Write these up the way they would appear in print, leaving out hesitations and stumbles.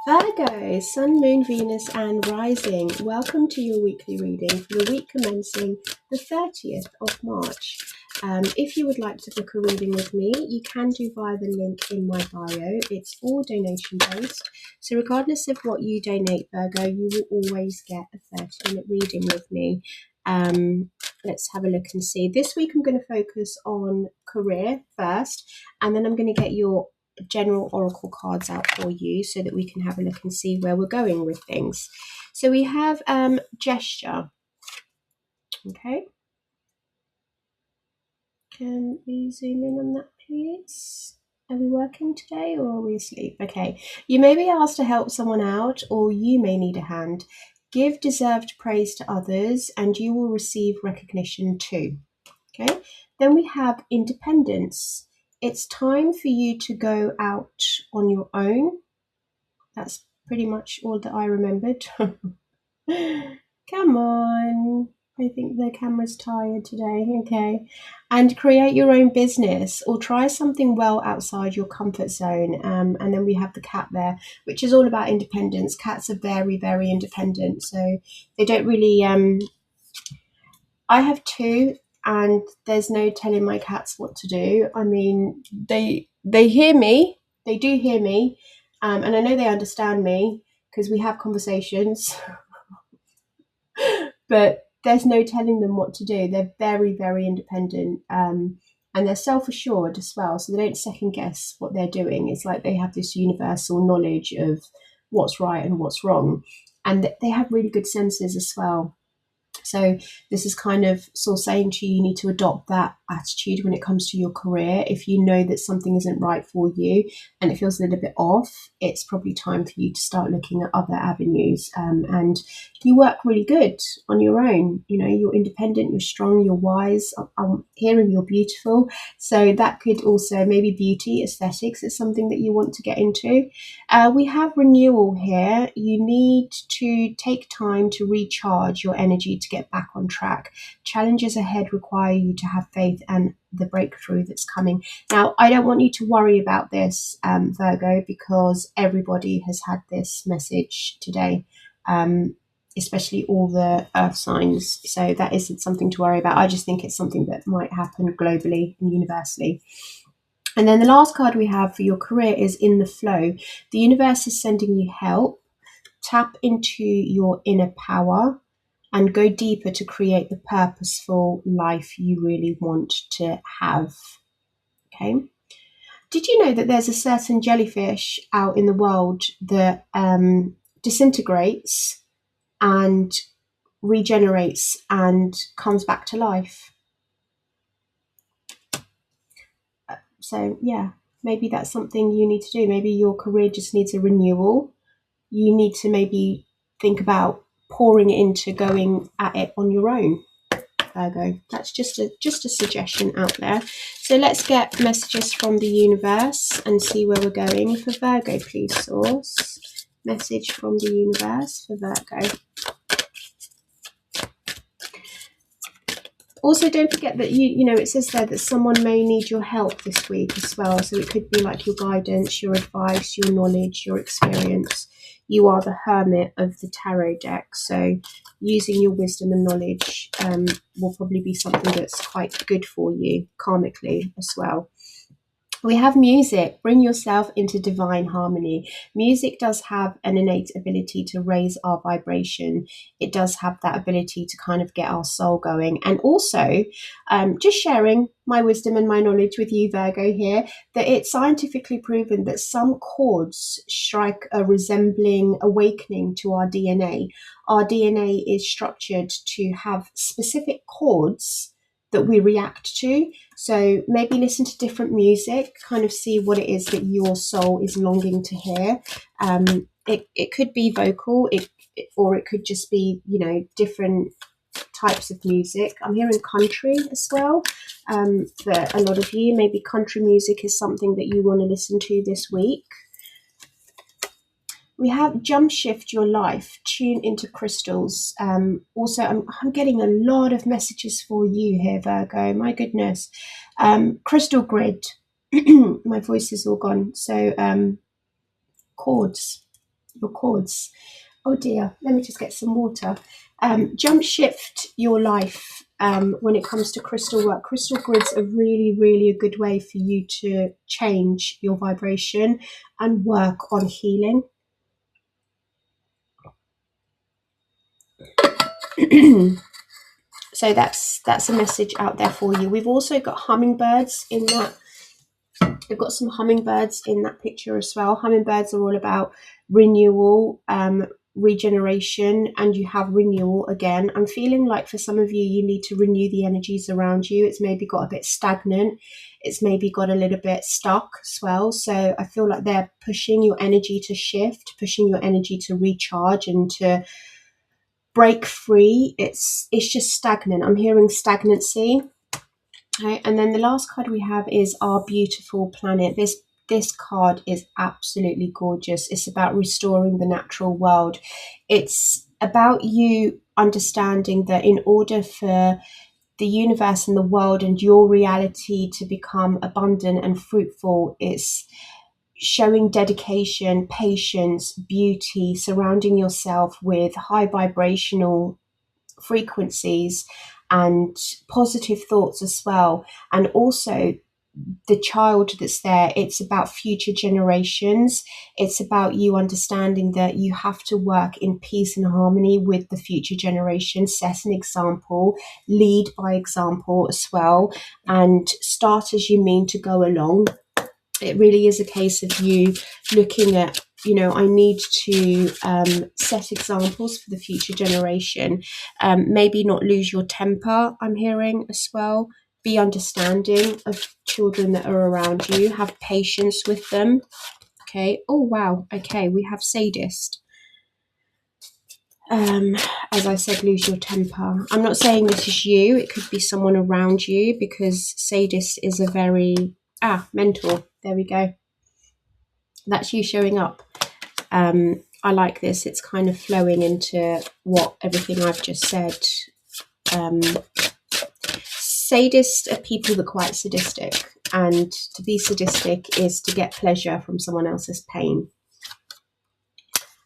Virgo, Sun, Moon, Venus and Rising. Welcome to your weekly reading for the week commencing the 30th of March. If you would like to book a reading with me, you can do via the link in my bio. It's all donation based. So regardless of what you donate, Virgo, you will always get a 30-minute reading with me. Let's have a look and see. This week I'm going to focus on career first, and then I'm going to get your general oracle cards out for you so that we can have a look and see where we're going with things. So we have gesture. Okay, can we zoom in on that, please? Are we working today or are we asleep? Okay, you may be asked to help someone out, or you may need a hand. Give deserved praise to others and you will receive recognition too. Okay, then we have independence. It's time for you to go out on your own. That's pretty much all that I remembered. Come on. I think the camera's tired today. Okay. And create your own business or try something well outside your comfort zone. And then we have the cat there, which is all about independence. Cats are very, very independent. So they don't really... I have two, and there's no telling my cats what to do. I mean, they hear me. They do hear me. And I know they understand me because we have conversations. But there's no telling them what to do. They're very, very independent. And they're self-assured as well. So they don't second guess what they're doing. It's like they have this universal knowledge of what's right and what's wrong. And they have really good senses as well. So this is kind of sort of saying to you, you need to adopt that attitude when it comes to your career. If you know that something isn't right for you and it feels a little bit off, it's probably time for you to start looking at other avenues. And you work really good on your own. You know, you're independent, you're strong, you're wise. I'm hearing you're beautiful. So that could also maybe beauty, aesthetics is something that you want to get into. We have renewal here. You need to take time to recharge your energy to get back on track. Challenges ahead require you to have faith and the breakthrough that's coming. Now, I don't want you to worry about this, Virgo, because everybody has had this message today, especially all the earth signs. So that isn't something to worry about. I just think it's something that might happen globally and universally. And then the last card we have for your career is in the flow. The universe is sending you help. Tap into your inner power and go deeper to create the purposeful life you really want to have. Okay. Did you know that there's a certain jellyfish out in the world that disintegrates and regenerates and comes back to life? So yeah, maybe that's something you need to do. Maybe your career just needs a renewal. You need to maybe think about pouring it into going at it on your own, Virgo. That's just a suggestion out there. So let's get messages from the universe and see where we're going. For Virgo, please, source. Message from the universe for Virgo. Also, don't forget that you know, it says there that someone may need your help this week as well. So it could be like your guidance, your advice, your knowledge, your experience. You are the hermit of the tarot deck. So using your wisdom and knowledge will probably be something that's quite good for you karmically as well. We have music. Bring yourself into divine harmony. Music does have an innate ability to raise our vibration. It does have that ability to kind of get our soul going. And also, just sharing my wisdom and my knowledge with you, Virgo, here, that it's scientifically proven that some chords strike a resembling awakening to our DNA. Our DNA is structured to have specific chords that we react to. So maybe listen to different music, kind of see what it is that your soul is longing to hear. It could be vocal, or it could just be, you know, different types of music. I'm hearing country as well. For a lot of you, maybe country music is something that you want to listen to this week. We have jump shift your life, tune into crystals. Also, I'm getting a lot of messages for you here, Virgo. My goodness. Crystal grid. My voice is all gone. So chords. your cords. Oh dear, let me just get some water. Jump shift your life when it comes to crystal work. Crystal grids are really, really a good way for you to change your vibration and work on healing. So that's a message out there for you. We've also got hummingbirds in that. We've got some hummingbirds in that picture as well. Hummingbirds are all about renewal, regeneration, and you have renewal again. I'm feeling like for some of you, you need to renew the energies around you. It's maybe got a bit stagnant. It's maybe got a little bit stuck as well. So I feel like they're pushing your energy to shift, pushing your energy to recharge and to break free. It's just stagnant. I'm hearing stagnancy. Okay, and then the last card we have is Our Beautiful Planet. This card is absolutely gorgeous. It's about restoring the natural world. It's about you understanding that in order for the universe and the world and your reality to become abundant and fruitful, it's showing dedication, patience, beauty, surrounding yourself with high vibrational frequencies and positive thoughts as well. And also the child that's there, it's about future generations. It's about you understanding that you have to work in peace and harmony with the future generations, set an example, lead by example as well, and start as you mean to go along. It really is a case of you looking at, I need to set examples for the future generation. Maybe not lose your temper, I'm hearing as well. Be understanding of children that are around you. Have patience with them. Okay. Oh, wow. Okay. We have sadist. As I said, lose your temper. I'm not saying this is you. It could be someone around you, because sadist is a very... mentor. There we go. That's you showing up. I like this. It's kind of flowing into what everything I've just said. Sadists are people that are quite sadistic, and to be sadistic is to get pleasure from someone else's pain.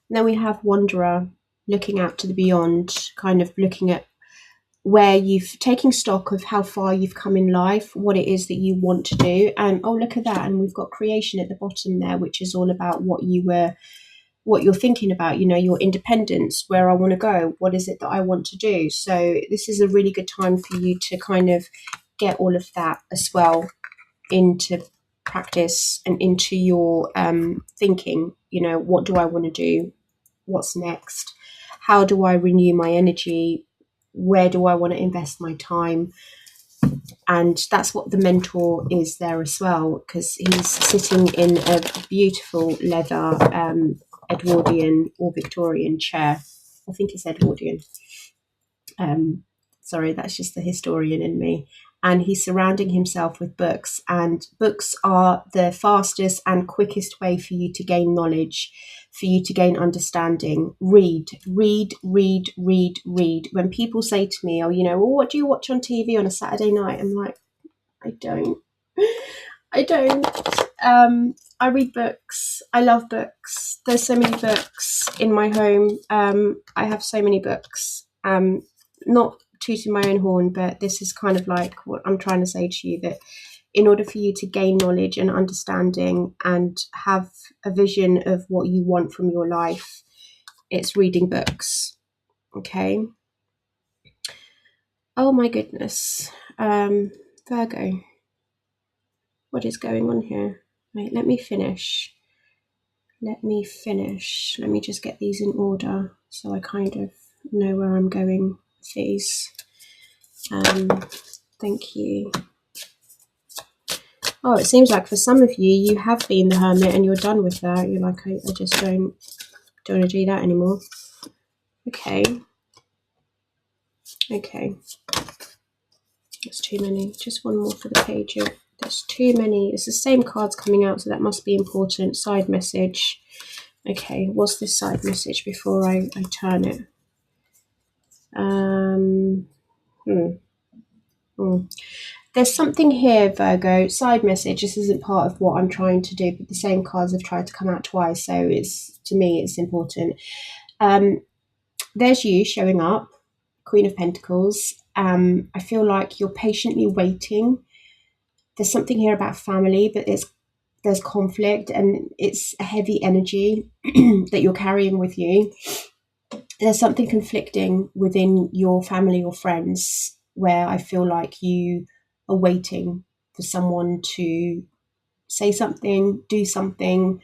And then we have Wanderer, looking out to the beyond, kind of looking at where you've taken stock of how far you've come in life, what it is that you want to do. And oh, look at that. And we've got creation at the bottom there, which is all about what you're thinking about, your independence, where I want to go, what is it that I want to do. So this is a really good time for you to kind of get all of that as well into practice and into your thinking. What do I want to do? What's next? How do I renew my energy? Where do I want to invest my time? And that's what the mentor is there as well, because he's sitting in a beautiful leather Edwardian or Victorian chair. I think it's Edwardian. Sorry, that's just the historian in me. And he's surrounding himself with books, and books are the fastest and quickest way for you to gain knowledge, for you to gain understanding. Read. When people say to me, what do you watch on TV on a Saturday night? I'm like, I don't. I read books. I love books. There's so many books in my home. I have so many books. Not tooting my own horn, but this is kind of like what I'm trying to say to you, that in order for you to gain knowledge and understanding and have a vision of what you want from your life, it's reading books. Okay. Oh my goodness. Virgo. What is going on here? Wait, let me finish. Let me just get these in order so I kind of know where I'm going with these. Thank you. Oh, it seems like for some of you, you have been the hermit and you're done with that. You're like, I just don't want to do that anymore. Okay. That's too many. Just one more for the page. There's too many. It's the same cards coming out, so that must be important. Side message. Okay, what's this side message before I turn it? There's something here, Virgo, side message. This isn't part of what I'm trying to do, but the same cards have tried to come out twice. So to me, it's important. There's you showing up, Queen of Pentacles. I feel like you're patiently waiting. There's something here about family, but there's conflict and it's a heavy energy that you're carrying with you. There's something conflicting within your family or friends where I feel like you are waiting for someone to say something, do something,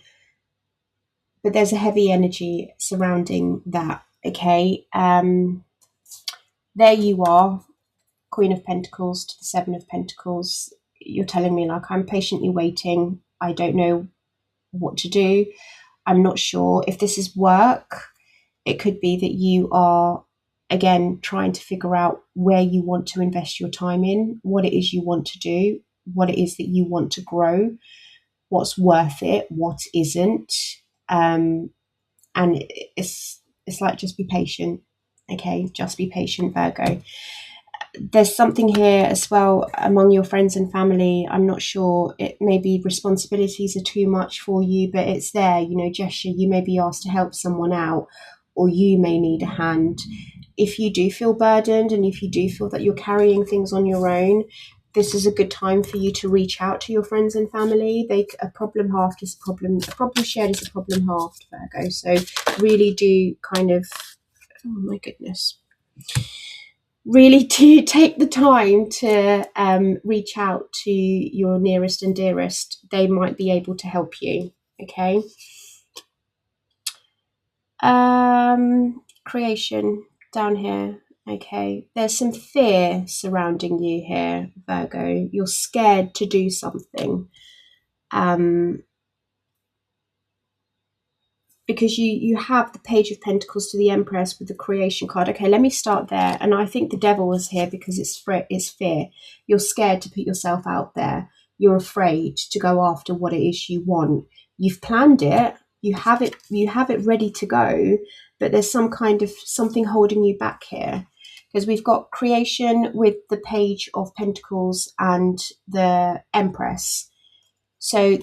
but there's a heavy energy surrounding that. Okay. There you are, Queen of Pentacles to the Seven of Pentacles. You're telling me, like, I'm patiently waiting. I don't know what to do. I'm not sure if this is work. It could be that you are, again, trying to figure out where you want to invest your time in, what it is you want to do, what it is that you want to grow, what's worth it, what isn't. And it's like, just be patient. Okay, just be patient, Virgo. There's something here as well among your friends and family. I'm not sure, it maybe responsibilities are too much for you, but it's there, you know, gesture. You may be asked to help someone out, or you may need a hand. If you do feel burdened and if you do feel that you're carrying things on your own, this is a good time for you to reach out to your friends and family. A problem halved is a problem shared is a problem halved, Virgo. So really do kind of, oh my goodness, really do take the time to reach out to your nearest and dearest. They might be able to help you. Okay. Creation down here. Okay, there's some fear surrounding you here, Virgo. You're scared to do something. Because you have the Page of Pentacles to the Empress with the Creation card. Okay, let me start there. And I think the Devil is here because it's fear. You're scared to put yourself out there. You're afraid to go after what it is you want. You've planned it. You have it ready to go, but there's some kind of something holding you back here. Because we've got Creation with the Page of Pentacles and the Empress. So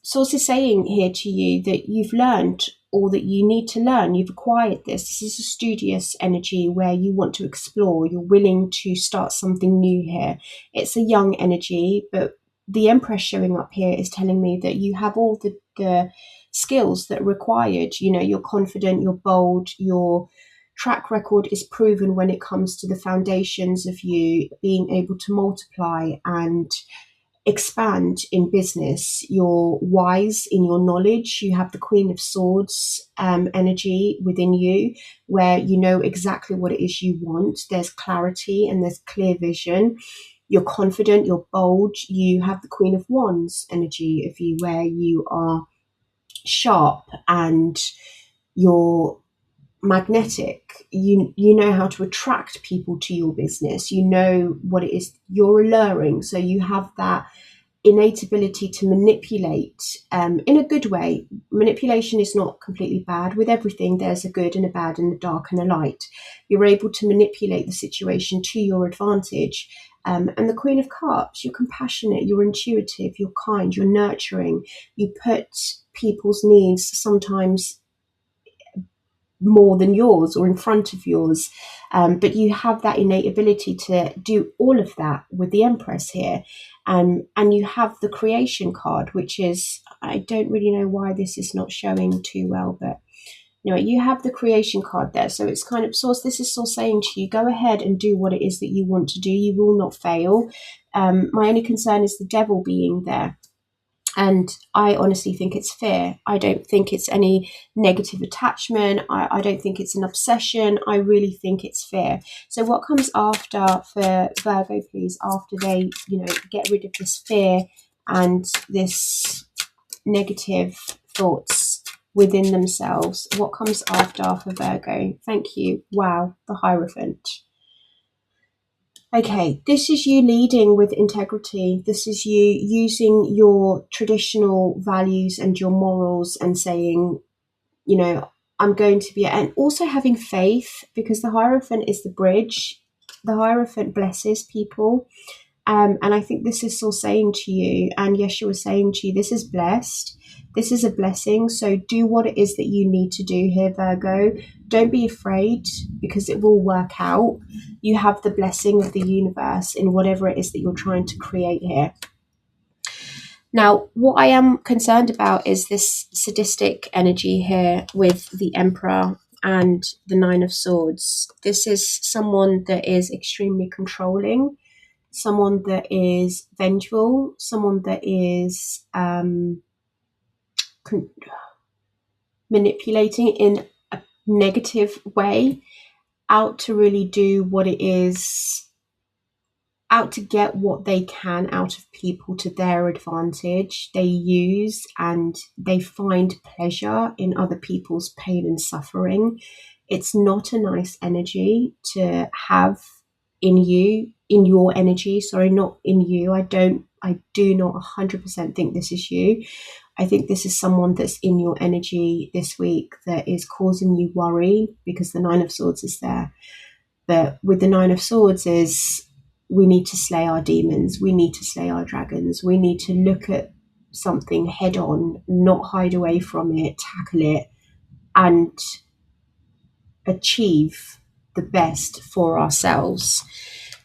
Source is saying here to you that you've learned all that you need to learn. You've acquired this. This is a studious energy where you want to explore. You're willing to start something new here. It's a young energy, but the Empress showing up here is telling me that you have all the skills that are required. You know, you're confident, you're bold, your track record is proven when it comes to the foundations of you being able to multiply and expand in business. You're wise in your knowledge. You have the Queen of Swords energy within you, where you know exactly what it is you want. There's clarity and there's clear vision. You're confident, you're bold. You have the Queen of Wands energy of you, where you are sharp and you're magnetic. You know how to attract people to your business. You know what it is. You're alluring, so you have that innate ability to manipulate in a good way. Manipulation is not completely bad. With everything, there's a good and a bad and a dark and a light. You're able to manipulate the situation to your advantage. And the Queen of Cups, you're compassionate, you're intuitive, you're kind, you're nurturing. You put people's needs sometimes more than yours or in front of yours, but you have that innate ability to do all of that with the Empress here. And you have the Creation card, which is, I don't really know why this is not showing too well, but anyway, you have the Creation card there. So it's kind of Source, this is Source saying to you, go ahead and do what it is that you want to do. You will not fail. My only concern is the Devil being there. And I honestly think it's fear. I don't think it's any negative attachment. I don't think it's an obsession. I really think it's fear. So what comes after for Virgo, please, after they, get rid of this fear and this negative thoughts within themselves? What comes after for Virgo? Thank you. Wow, the Hierophant. Okay, this is you leading with integrity. This is you using your traditional values and your morals and saying, I'm going to be, and also having faith, because the Hierophant is the bridge. The Hierophant blesses people. And I think this is still saying to you, and Yeshua was saying to you, this is blessed. This is a blessing. So do what it is that you need to do here, Virgo. Don't be afraid, because it will work out. You have the blessing of the universe in whatever it is that you're trying to create here. Now, what I am concerned about is this sadistic energy here with the Emperor and the Nine of Swords. This is someone that is extremely controlling, someone that is vengeful, someone that is manipulating in a negative way, out to really do what it is, out to get what they can out of people to their advantage. They use and they find pleasure in other people's pain and suffering. It's not a nice energy to have in you, in your energy, sorry, not in you. I do not 100% think this is you. I think this is someone that's in your energy this week that is causing you worry, because the Nine of Swords is there. But with the Nine of Swords is, we need to slay our demons. We need to slay our dragons. We need to look at something head on, not hide away from it, tackle it, and achieve the best for ourselves.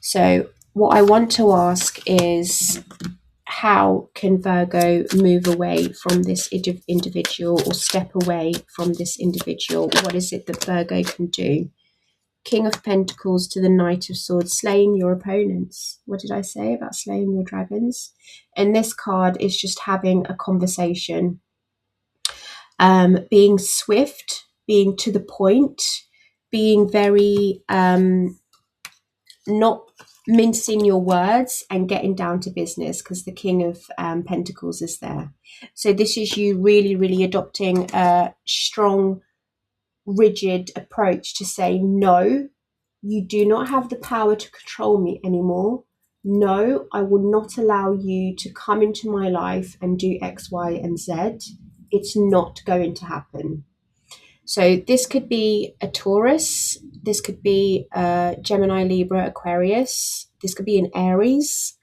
So what I want to ask is, how can Virgo move away from this individual, or step away from this individual? What is it that Virgo can do? King of Pentacles to the Knight of Swords, slaying your opponents. What did I say about slaying your dragons? And this card is just having a conversation, being swift, being to the point, being very not mincing your words, and getting down to business, because the King of Pentacles is there. So this is you really, really adopting a strong, rigid approach to say, no, you do not have the power to control me anymore. No, I will not allow you to come into my life and do X, Y, and Z. It's not going to happen. So this could be a Taurus. This could be a Gemini, Libra, Aquarius. This could be an Aries.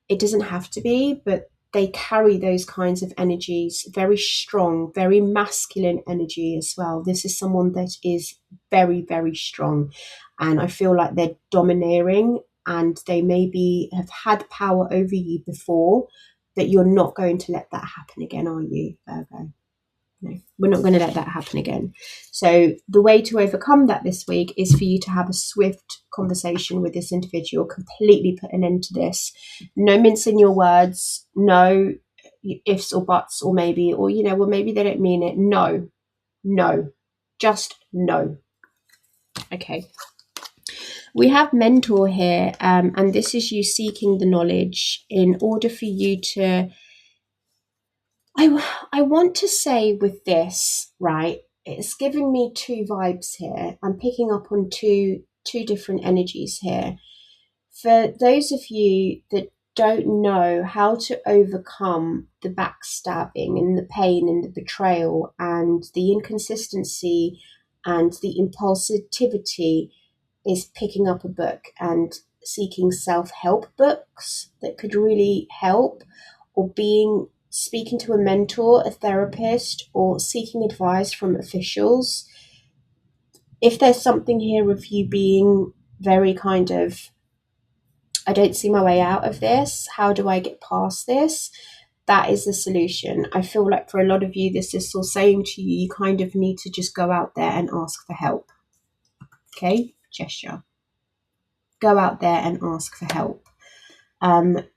It doesn't have to be, but they carry those kinds of energies, very strong, very masculine energy as well. This is someone that is very, very strong. And I feel like they're domineering, and they maybe have had power over you before, but you're not going to let that happen again, are you, Virgo? No, we're not going to let that happen again. So the way to overcome that this week is for you to have a swift conversation with this individual, completely put an end to this. No mincing your words, no ifs or buts or maybe, or, you know, well, maybe they don't mean it. No, just no. Okay. We have mentor here, and this is you seeking the knowledge in order for you to, I want to say with this, right, it's giving me two vibes here. I'm picking up on two different energies here. For those of you that don't know how to overcome the backstabbing and the pain and the betrayal and the inconsistency and the impulsivity, is picking up a book and seeking self-help books that could really help, or speaking to a mentor, a therapist, or seeking advice from officials. If there's something here of you being very kind of, I don't see my way out of this, how do I get past this? That is the solution. I feel like for a lot of you, this is still saying to you, you kind of need to just go out there and ask for help. Okay, gesture. Go out there and ask for help.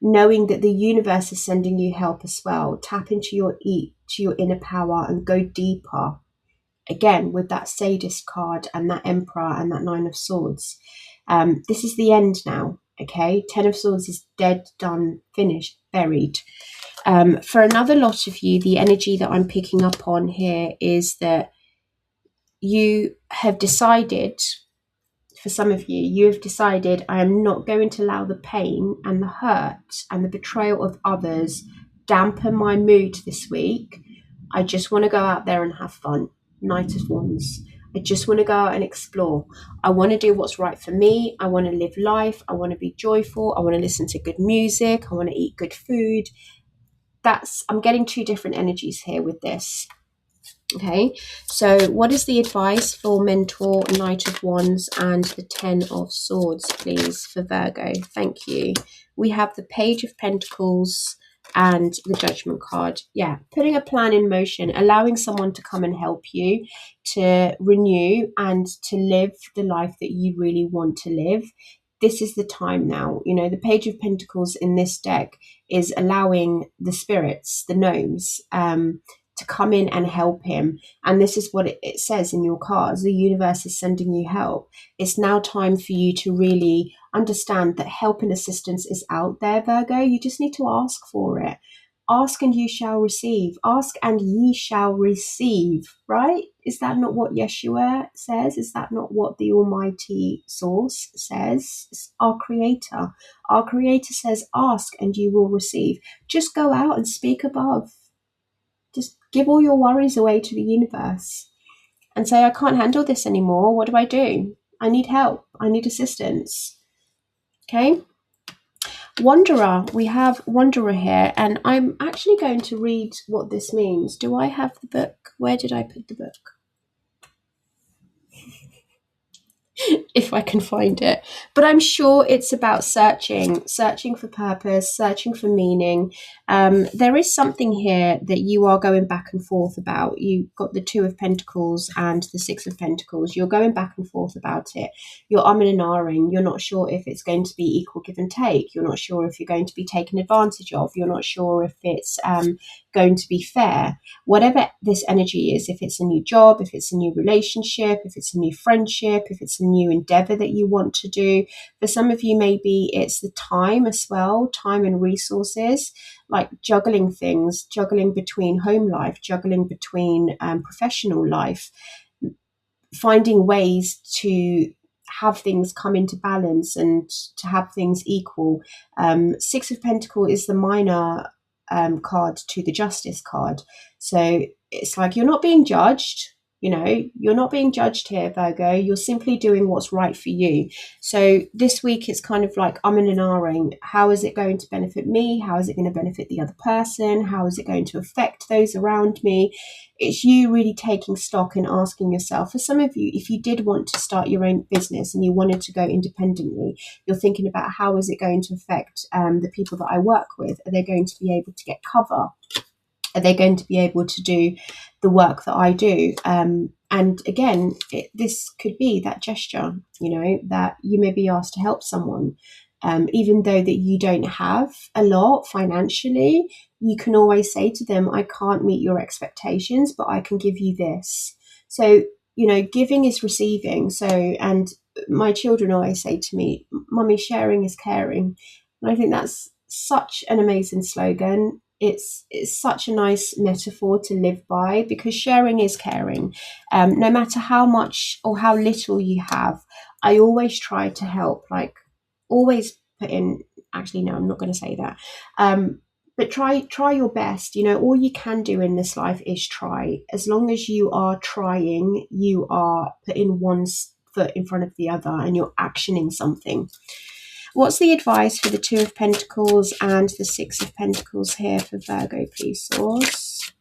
Knowing that the universe is sending you help as well. Tap into your inner power and go deeper. Again, with that sadist card and that Emperor and that Nine of Swords. This is the end now, okay? 10 of Swords is dead, done, finished, buried. For another lot of you, the energy that I'm picking up on here is that you have decided, for some of you, you have decided, I am not going to allow the pain and the hurt and the betrayal of others dampen my mood this week. I just want to go out there and have fun. Knight of Wands. I just want to go out and explore. I want to do what's right for me. I want to live life. I want to be joyful. I want to listen to good music. I want to eat good food. I'm getting two different energies here with this. Okay, so what is the advice for Mentor, Knight of Wands, and the Ten of Swords, please, for Virgo? Thank you. We have the Page of Pentacles and the Judgment card. Yeah, putting a plan in motion, allowing someone to come and help you to renew and to live the life that you really want to live. This is the time now. You know, the Page of Pentacles in this deck is allowing the spirits, the gnomes, to come in and help him. And this is what it says in your cards. The universe is sending you help. It's now time for you to really understand that help and assistance is out there, Virgo. You just need to ask for it. Ask and you shall receive. Ask and ye shall receive, right? Is that not what Yeshua says? Is that not what the Almighty Source says? It's our Creator. Our Creator says, ask and you will receive. Just go out and speak above. Just give all your worries away to the universe and say, I can't handle this anymore. What do? I need help. I need assistance. Okay. Wanderer. We have Wanderer here, and I'm actually going to read what this means. Do I have the book? Where did I put the book? If I can find it. But I'm sure it's about searching for purpose, searching for meaning. There is something here that you are going back and forth about. You've got the Two of Pentacles and the Six of Pentacles. You're going back and forth about it. You're umming and ahhing. You're not sure if it's going to be equal give and take. You're not sure if you're going to be taken advantage of. You're not sure if it's going to be fair. Whatever this energy is, if it's a new job, if it's a new relationship, if it's a new friendship, if it's a new endeavor that you want to do. For some of you, maybe it's the time as well, time and resources, like juggling things, juggling between home life, juggling between professional life, finding ways to have things come into balance and to have things equal. Six of Pentacles is the minor card to the Justice card. So it's like you're not being judged. You know, you're not being judged here, Virgo. You're simply doing what's right for you. So this week it's kind of like umming and ahhing. How is it going to benefit me? How is it going to benefit the other person? How is it going to affect those around me? It's you really taking stock and asking yourself. For some of you, if you did want to start your own business and you wanted to go independently, you're thinking about how is it going to affect the people that I work with? Are they going to be able to get cover? Are they going to be able to do the work that I do? And again, this could be that gesture, you know, that you may be asked to help someone. Even though that you don't have a lot financially, you can always say to them, I can't meet your expectations, but I can give you this. So, you know, giving is receiving. So, and my children always say to me, Mummy, sharing is caring. And I think that's such an amazing slogan. It's such a nice metaphor to live by, because sharing is caring. No matter how much or how little you have, I always try to help, like always put in, actually, no, I'm not going to say that. But try your best. You know, all you can do in this life is try. As long as you are trying, you are putting one foot in front of the other and you're actioning something. What's the advice for the Two of Pentacles and the Six of Pentacles here for Virgo, please, Source?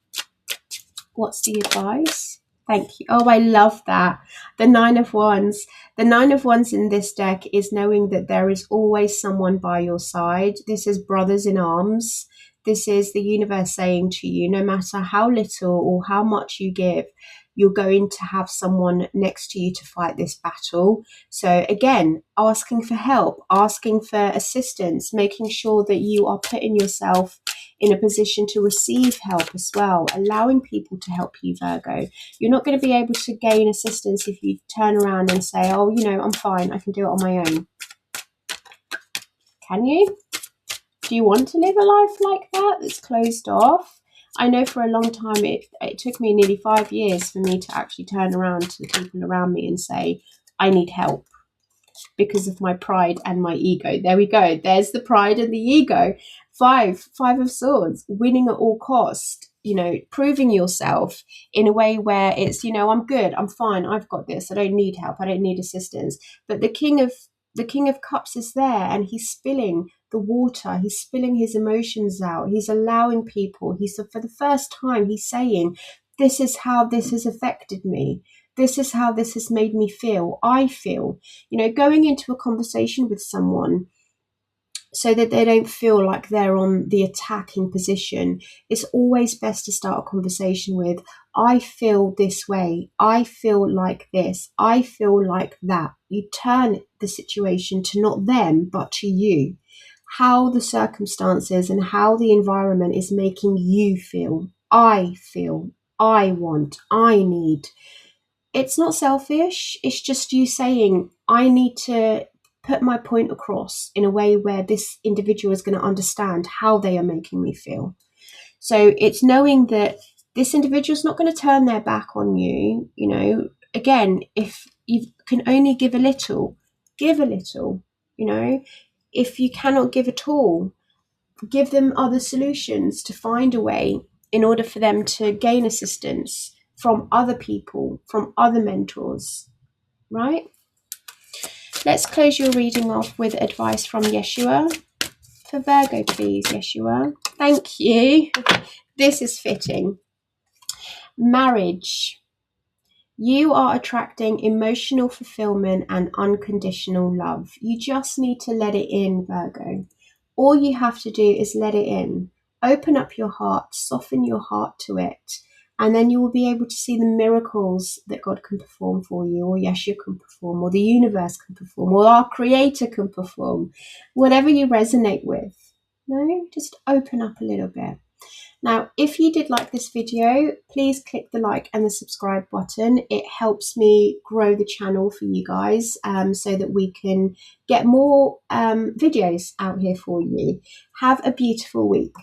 What's the advice? Thank you. Oh, I love that. The Nine of Wands. The Nine of Wands in this deck is knowing that there is always someone by your side. This is brothers in arms. This is the universe saying to you, no matter how little or how much you give, you're going to have someone next to you to fight this battle. So again, asking for help, asking for assistance, making sure that you are putting yourself in a position to receive help as well, allowing people to help you, Virgo. You're not going to be able to gain assistance if you turn around and say, oh, you know, I'm fine, I can do it on my own. Can you? Do you want to live a life like that that's closed off? I know for a long time it took me nearly 5 years for me to actually turn around to the people around me and say, I need help, because of my pride and my ego. There we go. There's the pride and the ego. Five of Swords, winning at all cost. proving yourself in a way where it's, I'm good, I'm fine, I've got this, I don't need help, I don't need assistance. But the King of Cups is there, and he's spilling the water, he's spilling his emotions out, he's allowing people, for the first time, he's saying, this is how this has affected me. This is how this has made me feel. I feel, going into a conversation with someone so that they don't feel like they're on the attacking position. It's always best to start a conversation with, I feel this way, I feel like this, I feel like that. You turn the situation to not them, but to you. How the circumstances and how the environment is making you feel. I feel, I want, I need. It's not selfish. It's just you saying, I need to put my point across in a way where this individual is going to understand how they are making me feel. So it's knowing that this individual is not going to turn their back on you. Again, if you can only give a little, give a little. If you cannot give at all, give them other solutions to find a way in order for them to gain assistance from other people, from other mentors, right? Let's close your reading off with advice from Yeshua. For Virgo, please, Yeshua. Thank you. This is fitting. Marriage. You are attracting emotional fulfillment and unconditional love. You just need to let it in, Virgo. All you have to do is let it in. Open up your heart, soften your heart to it, and then you will be able to see the miracles that God can perform for you, or Yeshua can perform, or the universe can perform, or our Creator can perform. Whatever you resonate with. Just open up a little bit. Now, if you did like this video, please click the like and the subscribe button. It helps me grow the channel for you guys, so that we can get more videos out here for you. Have a beautiful week.